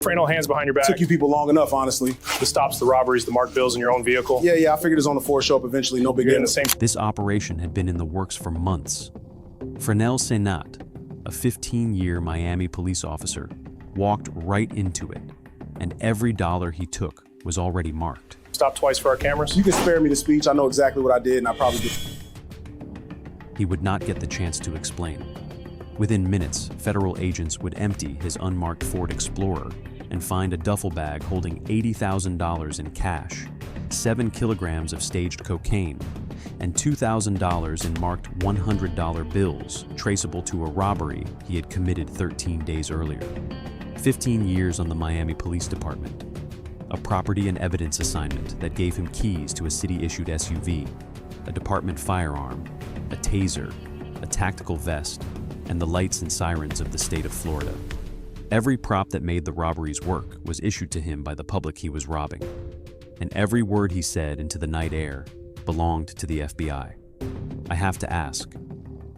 Frenel, hands behind your back. Took you people long enough, honestly. The stops, the robberies, the marked bills in your own vehicle. Yeah, I figured it was on the floor, show up eventually, no big You're deal. in the same. This operation had been in the works for months. Frenel Cenat, a 15-year Miami police officer, walked right into it, and every dollar he took was already marked. Stop twice for our cameras. You can spare me the speech. I know exactly what I did, and I probably did. He would not get the chance to explain. Within minutes, federal agents would empty his unmarked Ford Explorer and find a duffel bag holding $80,000 in cash, 7 kilograms of staged cocaine, and $2,000 in marked $100 bills traceable to a robbery he had committed 13 days earlier. 15 years on the Miami Police Department. A property and evidence assignment that gave him keys to a city-issued SUV, a department firearm, a taser, a tactical vest, and the lights and sirens of the state of Florida. Every prop that made the robberies work was issued to him by the public he was robbing, and every word he said into the night air belonged to the FBI. I have to ask,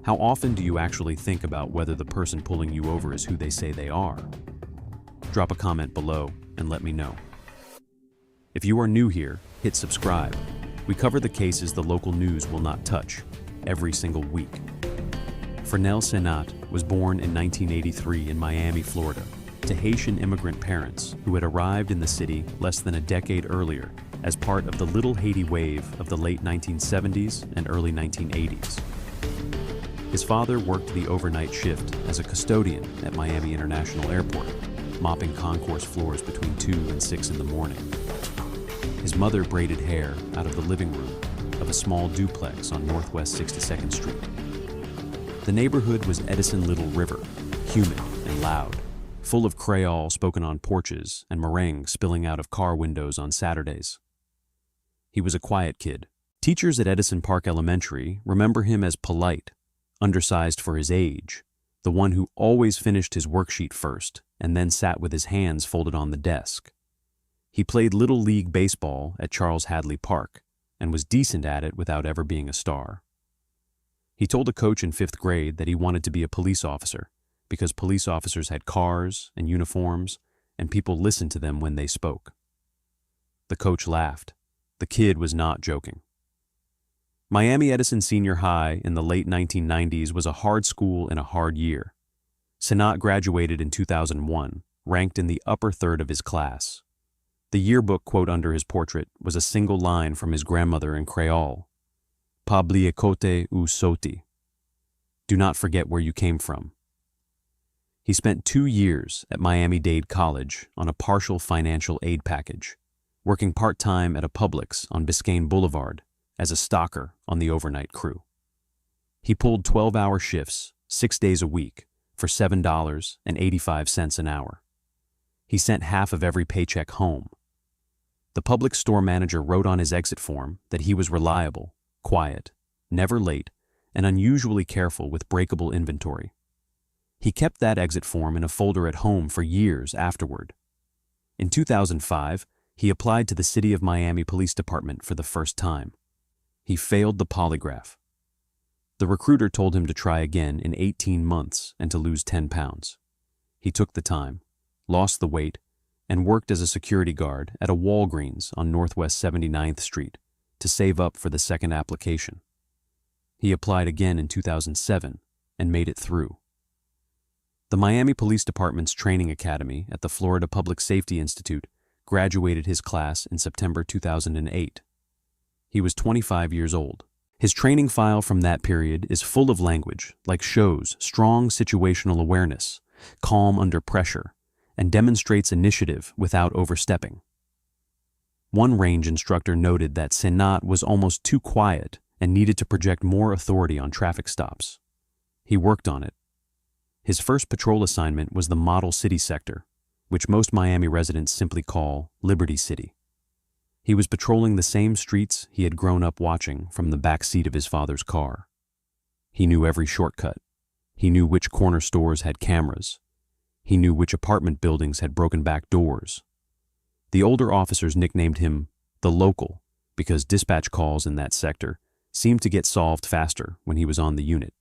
how often do you actually think about whether the person pulling you over is who they say they are? Drop a comment below and let me know. If you are new here, hit subscribe. We cover the cases the local news will not touch every single week. Frenel Cenat was born in 1983 in Miami, Florida, to Haitian immigrant parents who had arrived in the city less than a decade earlier as part of the Little Haiti wave of the late 1970s and early 1980s. His father worked the overnight shift as a custodian at Miami International Airport, mopping concourse floors between 2 and 6 in the morning. His mother braided hair out of the living room of a small duplex on Northwest 62nd Street. The neighborhood was Edison Little River, humid and loud, full of Creole spoken on porches and meringue spilling out of car windows on Saturdays. He was a quiet kid. Teachers at Edison Park Elementary remember him as polite, undersized for his age, the one who always finished his worksheet first and then sat with his hands folded on the desk. He played Little League baseball at Charles Hadley Park and was decent at it without ever being a star. He told a coach in 5th grade that he wanted to be a police officer because police officers had cars and uniforms and people listened to them when they spoke. The coach laughed. The kid was not joking. Miami Edison Senior High in the late 1990s was a hard school in a hard year. Cenat graduated in 2001, ranked in the upper third of his class. The yearbook quote under his portrait was a single line from his grandmother in Creole. Pabliekote u soti. Do not forget where you came from. He spent 2 years at Miami-Dade College on a partial financial aid package, working part-time at a Publix on Biscayne Boulevard as a stalker on the overnight crew. He pulled 12-hour shifts, 6 days a week, for $7.85 an hour. He sent half of every paycheck home. The Publix store manager wrote on his exit form that he was reliable, quiet, never late, and unusually careful with breakable inventory. He kept that exit form in a folder at home for years afterward. In 2005, he applied to the City of Miami Police Department for the first time. He failed the polygraph. The recruiter told him to try again in 18 months and to lose 10 pounds. He took the time, lost the weight, and worked as a security guard at a Walgreens on Northwest 79th Street to save up for the second application. He applied again in 2007 and made it through. The Miami Police Department's training academy at the Florida Public Safety Institute graduated his class in September 2008. He was 25 years old. His training file from that period is full of language like shows strong situational awareness, calm under pressure, and demonstrates initiative without overstepping. One range instructor noted that Cenat was almost too quiet and needed to project more authority on traffic stops. He worked on it. His first patrol assignment was the Model City sector, which most Miami residents simply call Liberty City. He was patrolling the same streets he had grown up watching from the back seat of his father's car. He knew every shortcut. He knew which corner stores had cameras. He knew which apartment buildings had broken back doors. The older officers nicknamed him the Local because dispatch calls in that sector seemed to get solved faster when he was on the unit.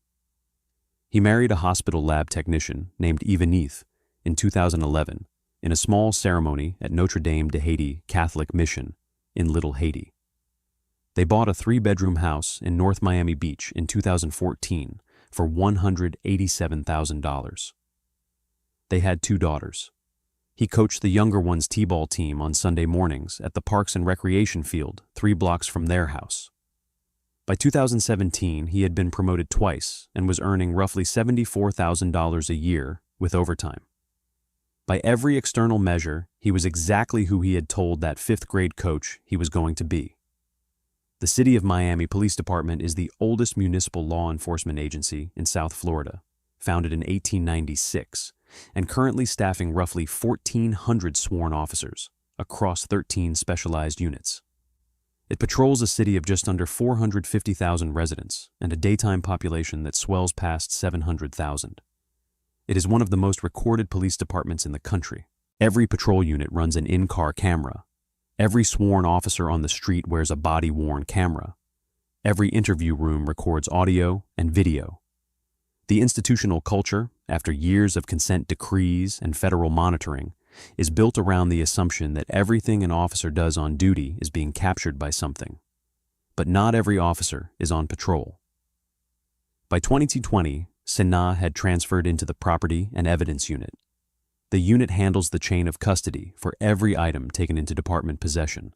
He married a hospital lab technician named Evanith in 2011 in a small ceremony at Notre Dame de Haiti Catholic Mission in Little Haiti. They bought a 3-bedroom house in North Miami Beach in 2014 for $187,000. They had 2 daughters. He coached the younger one's t-ball team on Sunday mornings at the Parks and Recreation Field 3 blocks from their house. By 2017, he had been promoted twice and was earning roughly $74,000 a year with overtime. By every external measure, he was exactly who he had told that 5th-grade coach he was going to be. The City of Miami Police Department is the oldest municipal law enforcement agency in South Florida, founded in 1896, and currently staffing roughly 1,400 sworn officers across 13 specialized units. It patrols a city of just under 450,000 residents and a daytime population that swells past 700,000. It is one of the most recorded police departments in the country. Every patrol unit runs an in-car camera. Every sworn officer on the street wears a body-worn camera. Every interview room records audio and video. The institutional culture, after years of consent decrees and federal monitoring, is built around the assumption that everything an officer does on duty is being captured by something. But not every officer is on patrol. By 2020, Cenat had transferred into the Property and Evidence Unit. The unit handles the chain of custody for every item taken into department possession: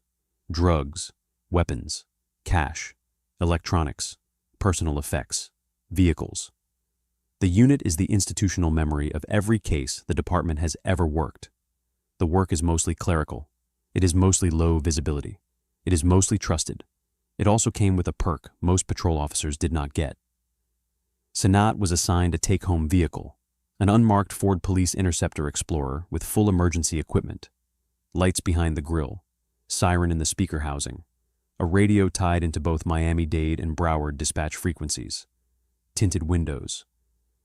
drugs, weapons, cash, electronics, personal effects, vehicles. The unit is the institutional memory of every case the department has ever worked. The work is mostly clerical. It is mostly low visibility. It is mostly trusted. It also came with a perk most patrol officers did not get. Cenat was assigned a take-home vehicle, an unmarked Ford Police Interceptor Explorer with full emergency equipment, lights behind the grille, siren in the speaker housing, a radio tied into both Miami-Dade and Broward dispatch frequencies, tinted windows,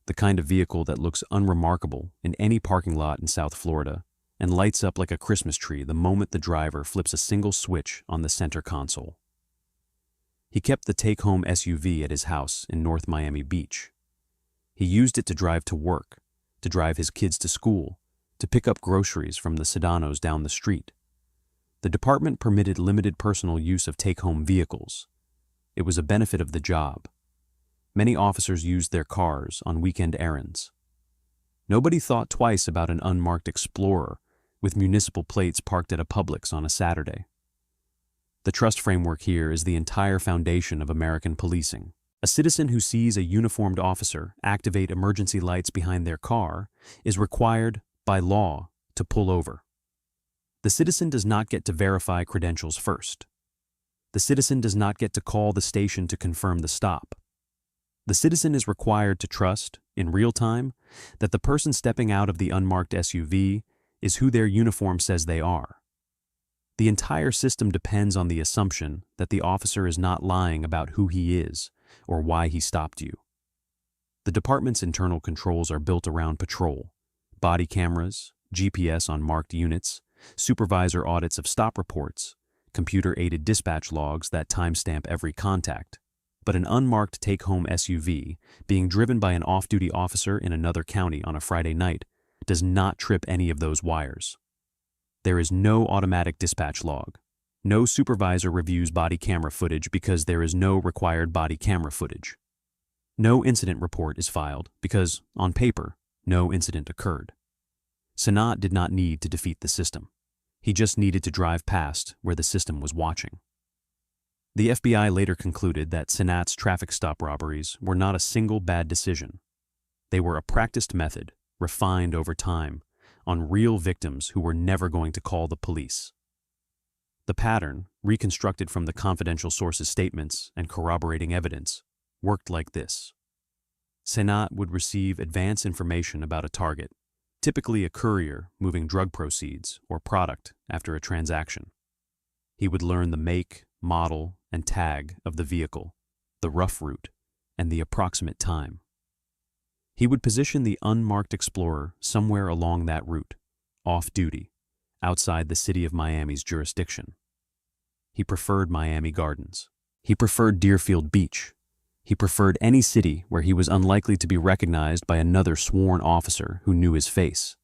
the kind of vehicle that looks unremarkable in any parking lot in South Florida and lights up like a Christmas tree the moment the driver flips a single switch on the center console. He kept the take-home SUV at his house in North Miami Beach. He used it to drive to work, to drive his kids to school, to pick up groceries from the Sedanos down the street. The department permitted limited personal use of take-home vehicles. It was a benefit of the job. Many officers used their cars on weekend errands. Nobody thought twice about an unmarked Explorer with municipal plates parked at a Publix on a Saturday. The trust framework here is the entire foundation of American policing. A citizen who sees a uniformed officer activate emergency lights behind their car is required, by law, to pull over. The citizen does not get to verify credentials first. The citizen does not get to call the station to confirm the stop. The citizen is required to trust, in real time, that the person stepping out of the unmarked SUV is who their uniform says they are. The entire system depends on the assumption that the officer is not lying about who he is or why he stopped you. The department's internal controls are built around patrol, body cameras, GPS on marked units, supervisor audits of stop reports, computer-aided dispatch logs that timestamp every contact. But an unmarked take-home SUV, being driven by an off-duty officer in another county on a Friday night, does not trip any of those wires. There is no automatic dispatch log. No supervisor reviews body camera footage because there is no required body camera footage. No incident report is filed because, on paper, no incident occurred. Cenat did not need to defeat the system. He just needed to drive past where the system was watching. The FBI later concluded that Cenat's traffic stop robberies were not a single bad decision. They were a practiced method, refined over time, on real victims who were never going to call the police. The pattern, reconstructed from the confidential sources' statements and corroborating evidence, worked like this. Cenat would receive advance information about a target, typically a courier moving drug proceeds or product after a transaction. He would learn the make, model, and tag of the vehicle, the rough route, and the approximate time. He would position the unmarked Explorer somewhere along that route, off-duty, outside the city of Miami's jurisdiction. He preferred Miami Gardens. He preferred Deerfield Beach. He preferred any city where he was unlikely to be recognized by another sworn officer who knew his face.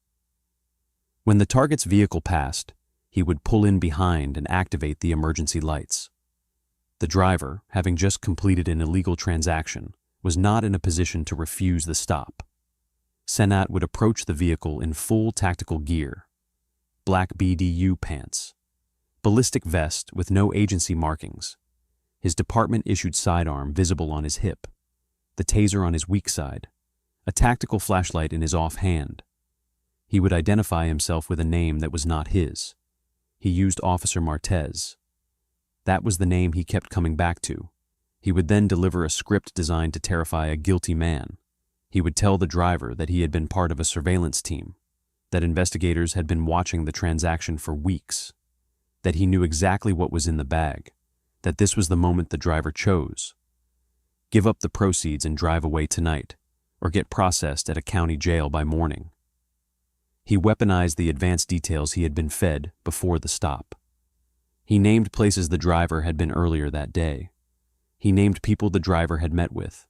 When the target's vehicle passed, he would pull in behind and activate the emergency lights. The driver, having just completed an illegal transaction, was not in a position to refuse the stop. Cenat would approach the vehicle in full tactical gear, black BDU pants, ballistic vest with no agency markings, his department-issued sidearm visible on his hip, the taser on his weak side, a tactical flashlight in his offhand. He would identify himself with a name that was not his. He used Officer Martez. That was the name he kept coming back to. He would then deliver a script designed to terrify a guilty man. He would tell the driver that he had been part of a surveillance team, that investigators had been watching the transaction for weeks, that he knew exactly what was in the bag, that this was the moment the driver chose. Give up the proceeds and drive away tonight, or get processed at a county jail by morning. He weaponized the advance details he had been fed before the stop. He named places the driver had been earlier that day. He named people the driver had met with.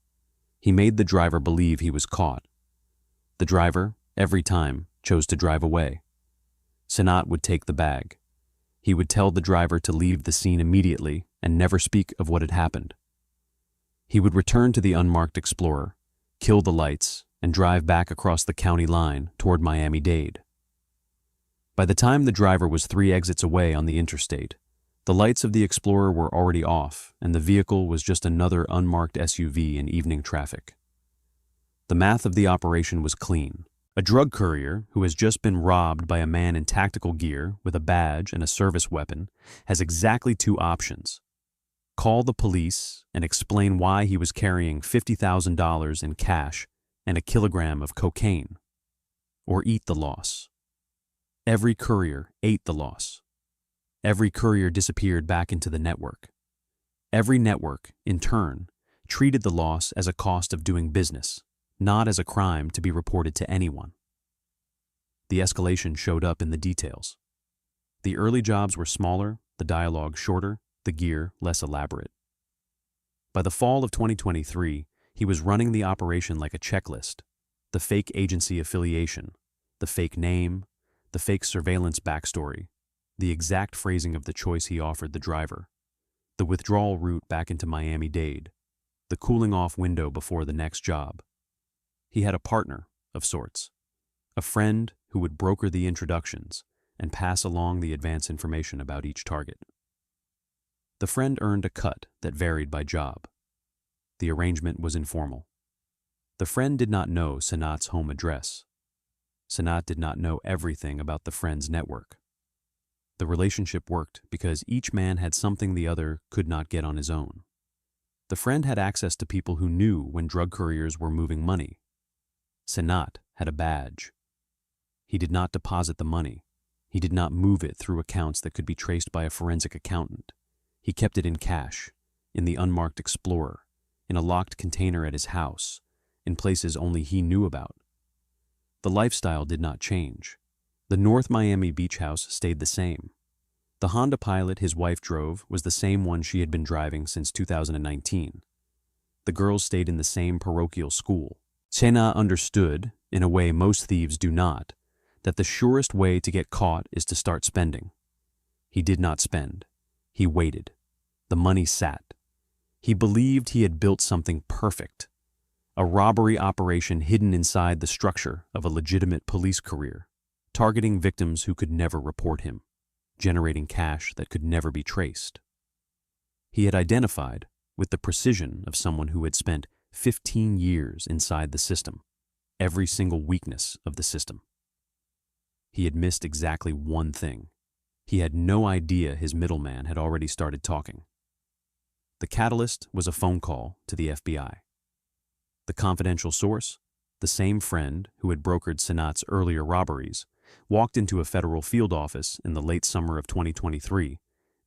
He made the driver believe he was caught. The driver, every time, chose to drive away. Cenat would take the bag. He would tell the driver to leave the scene immediately and never speak of what had happened. He would return to the unmarked Explorer, kill the lights, and drive back across the county line toward Miami-Dade. By the time the driver was 3 exits away on the interstate, the lights of the Explorer were already off, and the vehicle was just another unmarked SUV in evening traffic. The math of the operation was clean. A drug courier who has just been robbed by a man in tactical gear with a badge and a service weapon has exactly 2 options: call the police and explain why he was carrying $50,000 in cash and a kilogram of cocaine, or eat the loss. Every courier ate the loss. Every courier disappeared back into the network. Every network, in turn, treated the loss as a cost of doing business, not as a crime to be reported to anyone. The escalation showed up in the details. The early jobs were smaller, the dialogue shorter, the gear less elaborate. By the fall of 2023, he was running the operation like a checklist: the fake agency affiliation, the fake name, the fake surveillance backstory, the exact phrasing of the choice he offered the driver, the withdrawal route back into Miami-Dade, the cooling-off window before the next job. He had a partner, of sorts, a friend who would broker the introductions and pass along the advance information about each target. The friend earned a cut that varied by job. The arrangement was informal. The friend did not know Cenat's home address. Cenat did not know everything about the friend's network. The relationship worked because each man had something the other could not get on his own. The friend had access to people who knew when drug couriers were moving money. Cenat had a badge. He did not deposit the money. He did not move it through accounts that could be traced by a forensic accountant. He kept it in cash, in the unmarked Explorer, in a locked container at his house, in places only he knew about. The lifestyle did not change. The North Miami beach house stayed the same. The Honda Pilot his wife drove was the same one she had been driving since 2019. The girls stayed in the same parochial school. Cenat understood, in a way most thieves do not, that the surest way to get caught is to start spending. He did not spend. He waited. The money sat. He believed he had built something perfect, a robbery operation hidden inside the structure of a legitimate police career, targeting victims who could never report him, generating cash that could never be traced. He had identified, with the precision of someone who had spent 15 years inside the system, every single weakness of the system. He had missed exactly one thing. He had no idea his middleman had already started talking. The catalyst was a phone call to the FBI. The confidential source, the same friend who had brokered Cenat's earlier robberies, walked into a federal field office in the late summer of 2023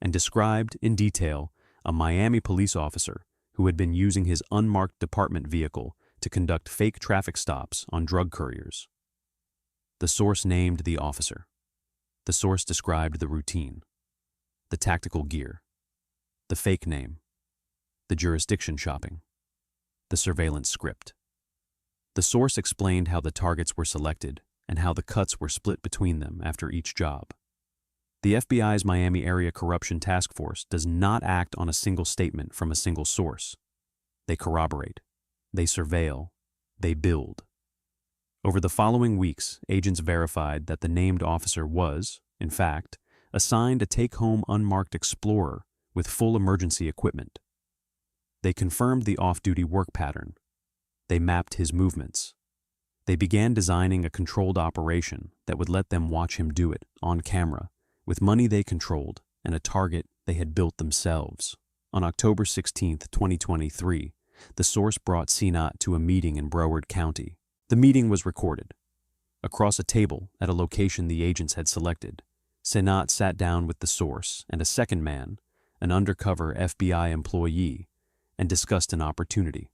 and described in detail a Miami police officer who had been using his unmarked department vehicle to conduct fake traffic stops on drug couriers. The source named the officer. The source described the routine, the tactical gear, the fake name, the jurisdiction shopping, the surveillance script. The source explained how the targets were selected and how the cuts were split between them after each job. The FBI's Miami Area Corruption Task Force does not act on a single statement from a single source. They corroborate, they surveil, they build. Over the following weeks, agents verified that the named officer was, in fact, assigned a take-home unmarked Explorer with full emergency equipment. They confirmed the off-duty work pattern. They mapped his movements. They began designing a controlled operation that would let them watch him do it on camera, with money they controlled and a target they had built themselves. On October 16, 2023, the source brought Cenat to a meeting in Broward County. The meeting was recorded. Across a table at a location the agents had selected, Cenat sat down with the source and a second man, an undercover FBI employee, and discussed an opportunity.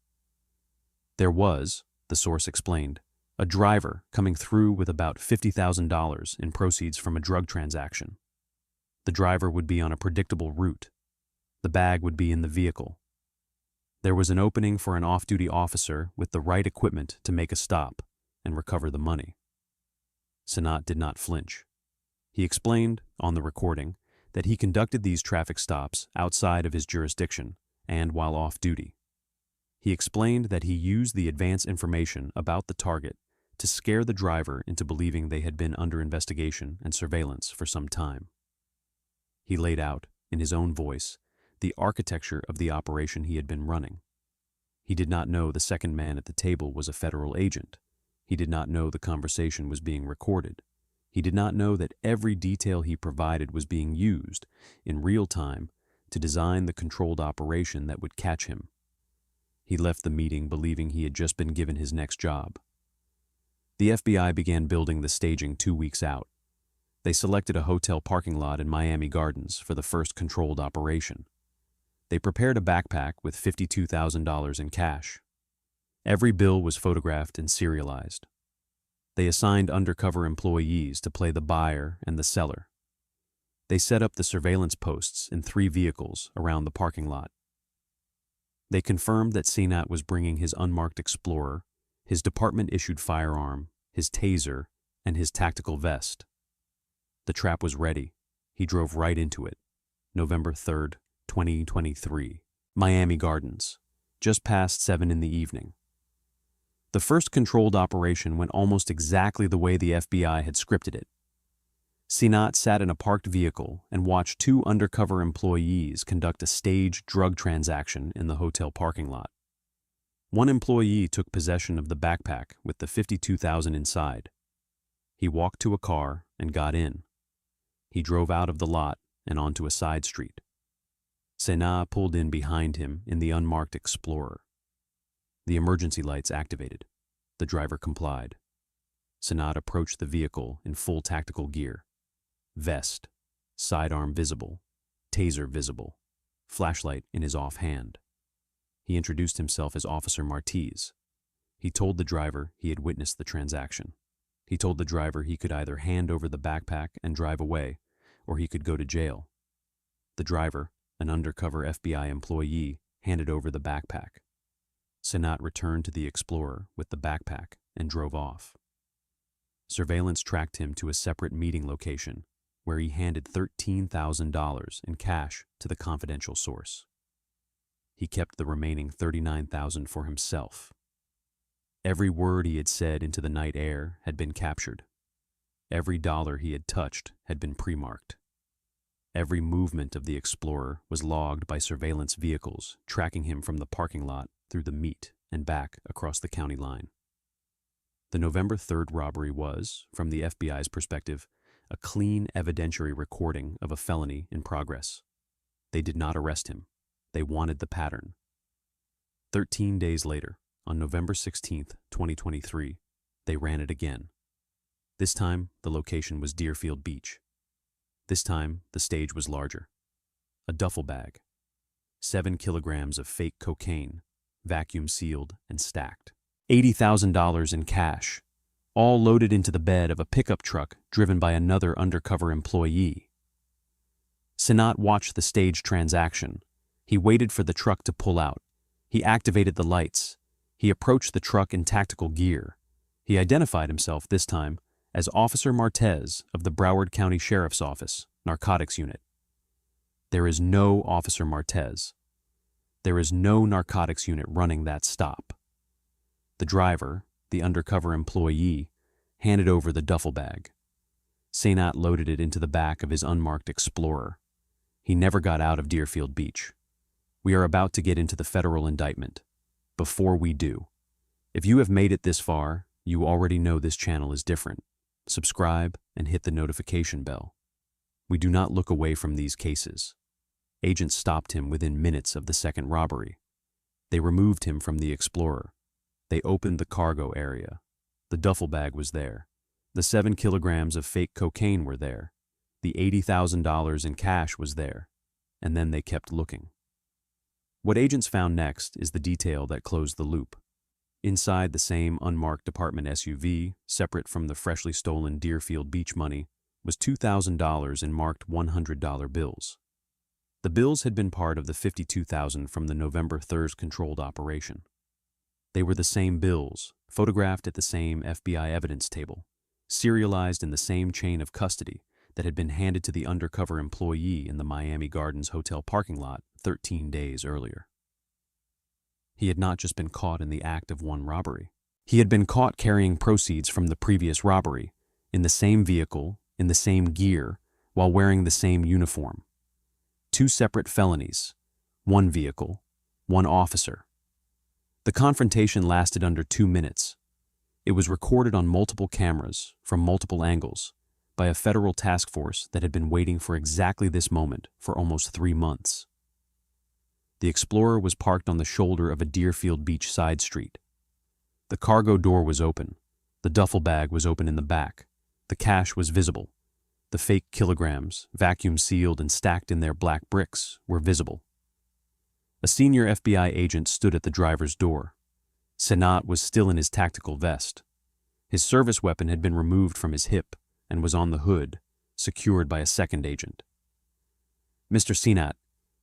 There was, the source explained, a driver coming through with about $50,000 in proceeds from a drug transaction. The driver would be on a predictable route. The bag would be in the vehicle. There was an opening for an off-duty officer with the right equipment to make a stop and recover the money. Cenat did not flinch. He explained, on the recording, that he conducted these traffic stops outside of his jurisdiction and while off-duty. He explained that he used the advance information about the target to scare the driver into believing they had been under investigation and surveillance for some time. He laid out, in his own voice, the architecture of the operation he had been running. He did not know the second man at the table was a federal agent. He did not know the conversation was being recorded. He did not know that every detail he provided was being used, in real time, to design the controlled operation that would catch him. He left the meeting believing he had just been given his next job. The FBI began building the staging 2 weeks out. They selected a hotel parking lot in Miami Gardens for the first controlled operation. They prepared a backpack with $52,000 in cash. Every bill was photographed and serialized. They assigned undercover employees to play the buyer and the seller. They set up the surveillance posts in 3 vehicles around the parking lot. They confirmed that Cenat was bringing his unmarked Explorer, his department-issued firearm, his taser, and his tactical vest. The trap was ready. He drove right into it. November 3rd, 2023, Miami Gardens, just past 7 in the evening. The first controlled operation went almost exactly the way the FBI had scripted it. Cenat sat in a parked vehicle and watched 2 undercover employees conduct a staged drug transaction in the hotel parking lot. One employee took possession of the backpack with the $52,000 inside. He walked to a car and got in. He drove out of the lot and onto a side street. Cenat pulled in behind him in the unmarked Explorer. The emergency lights activated. The driver complied. Cenat approached the vehicle in full tactical gear. Vest, sidearm visible, taser visible, flashlight in his offhand. He introduced himself as Officer Martez. He told the driver he had witnessed the transaction. He told the driver he could either hand over the backpack and drive away, or he could go to jail. The driver, an undercover FBI employee, handed over the backpack. Cenat returned to the Explorer with the backpack and drove off. Surveillance tracked him to a separate meeting location where he handed $13,000 in cash to the confidential source. He kept the remaining $39,000 for himself. Every word he had said into the night air had been captured. Every dollar he had touched had been pre-marked. Every movement of the Explorer was logged by surveillance vehicles tracking him from the parking lot through the meet and back across the county line. The November 3rd robbery was, from the FBI's perspective, a clean evidentiary recording of a felony in progress. They did not arrest him. They wanted the pattern. 13 days later, on November 16th, 2023, they ran it again. This time, the location was Deerfield Beach. This time, the stage was larger. A duffel bag. 7 kilograms of fake cocaine, vacuum sealed and stacked. $80,000 in cash, all loaded into the bed of a pickup truck driven by another undercover employee. Cenat watched the staged transaction. He waited for the truck to pull out. He activated the lights. He approached the truck in tactical gear. He identified himself this time as Officer Martez of the Broward County Sheriff's Office, Narcotics Unit. There is no Officer Martez. There is no narcotics unit running that stop. The driver, the undercover employee, handed over the duffel bag. Cenat loaded it into the back of his unmarked Explorer. He never got out of Deerfield Beach. We are about to get into the federal indictment. Before we do, if you have made it this far, you already know this channel is different. Subscribe and hit the notification bell. We do not look away from these cases. Agents stopped him within minutes of the second robbery. They removed him from the Explorer. They opened the cargo area. The duffel bag was there. The 7 kilograms of fake cocaine were there. The $80,000 in cash was there. And then they kept looking. What agents found next is the detail that closed the loop. Inside the same unmarked department SUV, separate from the freshly stolen Deerfield Beach money, was $2,000 in marked $100 bills. The bills had been part of the $52,000 from the November 3rd controlled operation. They were the same bills, photographed at the same FBI evidence table, serialized in the same chain of custody that had been handed to the undercover employee in the Miami Gardens hotel parking lot 13 days earlier. He had not just been caught in the act of one robbery. He had been caught carrying proceeds from the previous robbery, in the same vehicle, in the same gear, while wearing the same uniform. 2 separate felonies, 1 vehicle, 1 officer. The confrontation lasted under 2 minutes. It was recorded on multiple cameras, from multiple angles, by a federal task force that had been waiting for exactly this moment for almost 3 months. The Explorer was parked on the shoulder of a Deerfield Beach side street. The cargo door was open. The duffel bag was open in the back. The cash was visible. The fake kilograms, vacuum sealed and stacked in their black bricks, were visible. A senior FBI agent stood at the driver's door. Cenat was still in his tactical vest. His service weapon had been removed from his hip and was on the hood, secured by a second agent. "Mr. Cenat,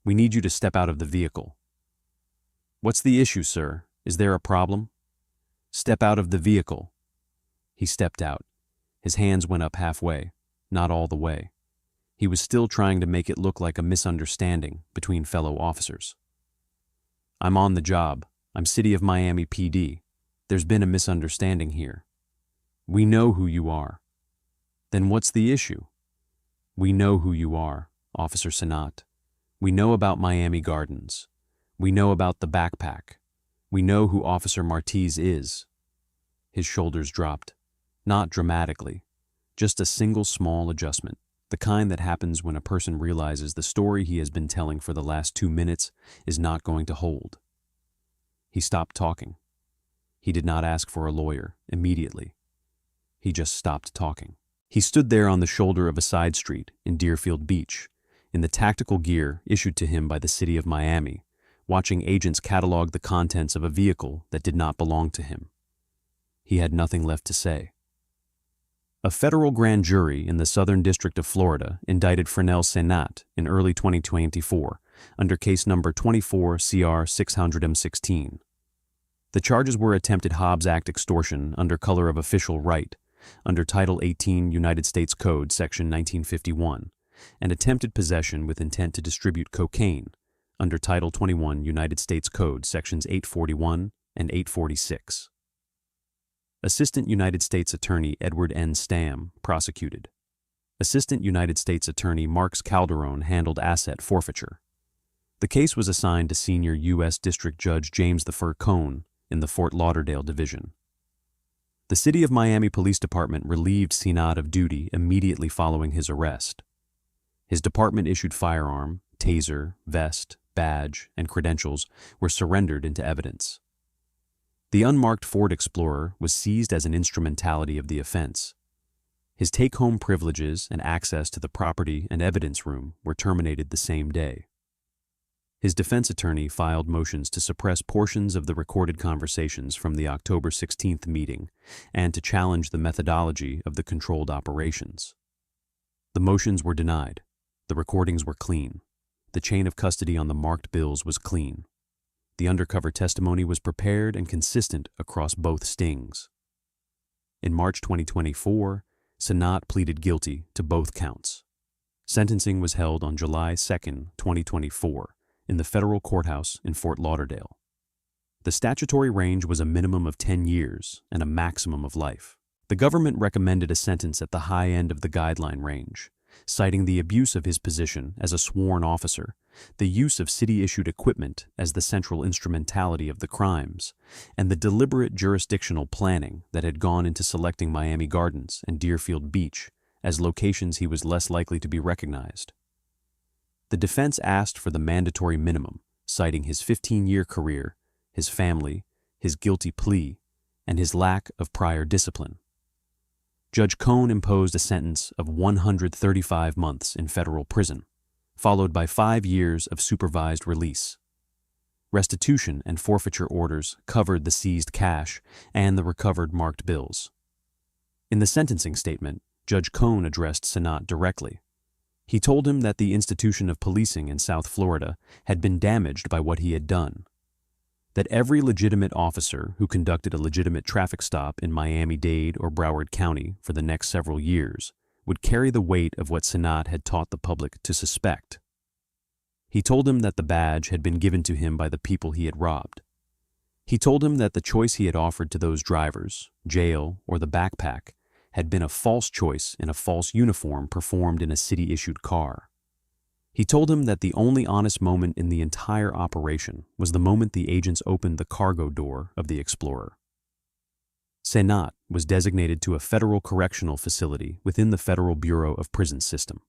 we need you to step out of the vehicle." "What's the issue, sir? Is there a problem?" "Step out of the vehicle." He stepped out. His hands went up halfway, not all the way. He was still trying to make it look like a misunderstanding between fellow officers. "I'm on the job. I'm City of Miami PD. There's been a misunderstanding here." "We know who you are." "Then what's the issue?" "We know who you are, Officer Cenat. We know about Miami Gardens. We know about the backpack. We know who Officer Martez is." His shoulders dropped, not dramatically, just a single small adjustment, the kind that happens when a person realizes the story he has been telling for the last 2 minutes is not going to hold. He stopped talking. He did not ask for a lawyer immediately. He just stopped talking. He stood there on the shoulder of a side street in Deerfield Beach, in the tactical gear issued to him by the City of Miami, watching agents catalog the contents of a vehicle that did not belong to him. He had nothing left to say. A federal grand jury in the Southern District of Florida indicted Frenel Cenat in early 2024 under case number 24 CR 600M16. The charges were attempted Hobbs Act extortion under color of official right, under Title 18 United States Code Section 1951, and attempted possession with intent to distribute cocaine under Title 21 United States Code Sections 841 and 846. Assistant United States Attorney Edward N. Stam prosecuted. Assistant United States Attorney Marks Calderon handled asset forfeiture. The case was assigned to Senior U.S. District Judge James I. Cohn in the Fort Lauderdale Division. The City of Miami Police Department relieved Cenat of duty immediately following his arrest. His department issued firearm, taser, vest, badge, and credentials were surrendered into evidence. The unmarked Ford Explorer was seized as an instrumentality of the offense. His take-home privileges and access to the property and evidence room were terminated the same day. His defense attorney filed motions to suppress portions of the recorded conversations from the October 16th meeting and to challenge the methodology of the controlled operations. The motions were denied. The recordings were clean. The chain of custody on the marked bills was clean. The undercover testimony was prepared and consistent across both stings. In March 2024, Cenat pleaded guilty to both counts. Sentencing was held on July 2, 2024, in the federal courthouse in Fort Lauderdale. The statutory range was a minimum of 10 years and a maximum of life. The government recommended a sentence at the high end of the guideline range, citing the abuse of his position as a sworn officer, the use of city-issued equipment as the central instrumentality of the crimes, and the deliberate jurisdictional planning that had gone into selecting Miami Gardens and Deerfield Beach as locations he was less likely to be recognized. The defense asked for the mandatory minimum, citing his 15-year career, his family, his guilty plea, and his lack of prior discipline. Judge Cohn imposed a sentence of 135 months in federal prison, followed by 5 years of supervised release. Restitution and forfeiture orders covered the seized cash and the recovered marked bills. In the sentencing statement, Judge Cohn addressed Cenat directly. He told him that the institution of policing in South Florida had been damaged by what he had done, that every legitimate officer who conducted a legitimate traffic stop in Miami-Dade or Broward County for the next several years would carry the weight of what Cenat had taught the public to suspect. He told him that the badge had been given to him by the people he had robbed. He told him that the choice he had offered to those drivers, jail or the backpack, had been a false choice in a false uniform performed in a city-issued car. He told him that the only honest moment in the entire operation was the moment the agents opened the cargo door of the Explorer. Cenat was designated to a federal correctional facility within the Federal Bureau of Prison System.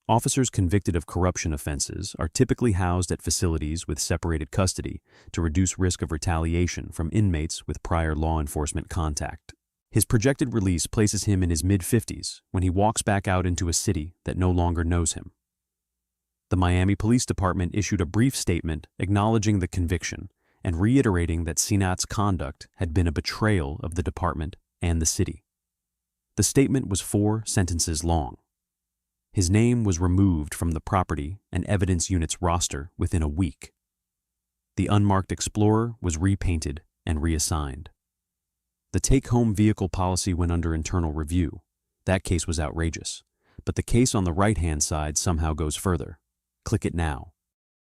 Officers convicted of corruption offenses are typically housed at facilities with separated custody to reduce risk of retaliation from inmates with prior law enforcement contact. His projected release places him in his mid-50s when he walks back out into a city that no longer knows him. The Miami Police Department issued a brief statement acknowledging the conviction and reiterating that Cenat's conduct had been a betrayal of the department and the city. The statement was 4 sentences long. His name was removed from the property and evidence unit's roster within a week. The unmarked Explorer was repainted and reassigned. The take-home vehicle policy went under internal review. That case was outrageous, but the case on the right-hand side somehow goes further. Click it now.